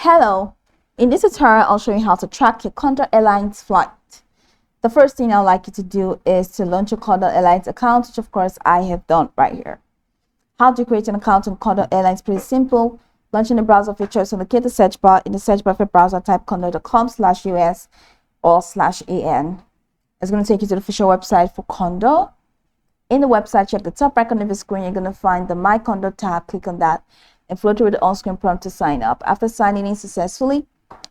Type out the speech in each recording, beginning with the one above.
Hello, in this tutorial I'll show you how to track your Condor Airlines flight. The first thing I'd like you to do is to launch your Condor Airlines account, which of course I have done right here. How to create an account on Condor Airlines? Pretty simple. Launching the browser of your choice, locate the search bar. In the search bar of your browser, type condor.com/US or /AN. It's going to take you to the official website for Condor. In the website, check the top right corner of the screen. You're going to find the My Condor tab. Click on that and flow through the on-screen prompt to sign up. After signing in successfully,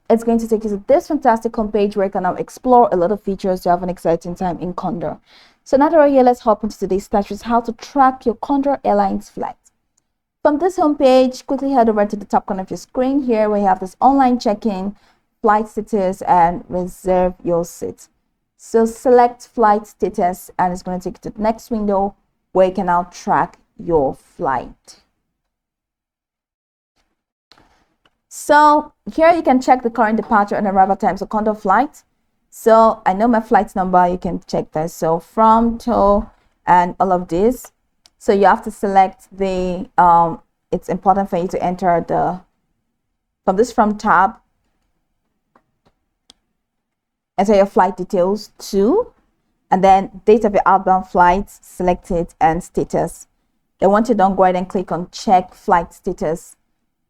it's going to take you to this fantastic homepage where you can now explore a lot of features to have an exciting time in Condor. So now that we're here, let's hop into today's step, which is how to track your Condor Airlines flight. From this homepage, quickly head over to the top corner of your screen here where you have this online check-in, flight status, and reserve your seat. So select flight status and it's going to take you to the next window where you can now track your flight. So here you can check the current departure and arrival times of Condor flight. So I know my flight number, you can check that. So from, to, and all of this. So you have to select the, it's important for you to enter the, from this from tab, enter your flight details to, and then date of your outbound flights, select it, and status. Then once you're done, go ahead and click on check flight status.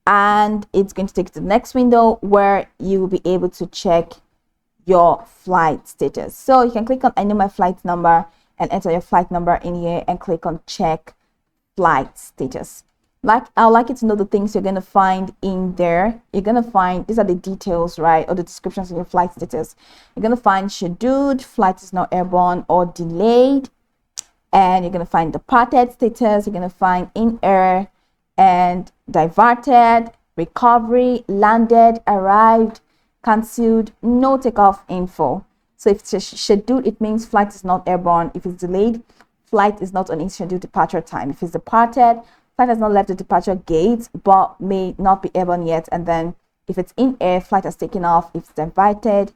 And it's going to take you to the next window where you will be able to check your flight status. So you can click on I know my flight number and enter your flight number in here and click on check flight status. I'd like you to know the things you're going to find in there. You're going to find, these are the details, right, or the descriptions of your flight status. You're going to find scheduled, flight is not airborne or delayed. And you're going to find departed status. You're going to find in air and diverted, recovery, landed, arrived, cancelled, no takeoff info. So if it's scheduled, it means flight is not airborne. If it's delayed, flight is not on its scheduled departure time. If it's departed, flight has not left the departure gate but may not be airborne yet. And then if it's in air, flight has taken off. If it's diverted,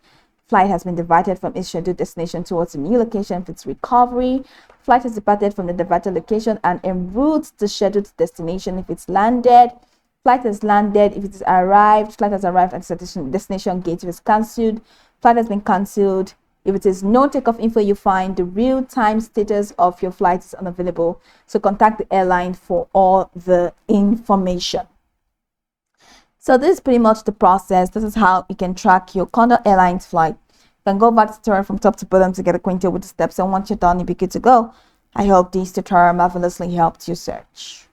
flight has been diverted from its scheduled destination towards a new location. If it's recovery, flight has departed from the diverted location and en route to scheduled destination. If it's landed, flight has landed. If it is arrived, flight has arrived at the destination gate. If it's cancelled, flight has been cancelled. If it is no takeoff info, you find the real-time status of your flight is unavailable. So contact the airline for all the information. So this is pretty much the process. This is how you can track your Condor Airlines flight. You can go back to the tutorial from top to bottom to get acquainted with the steps. And once you're done, you'll be good to go. I hope this tutorial marvelously helped you search.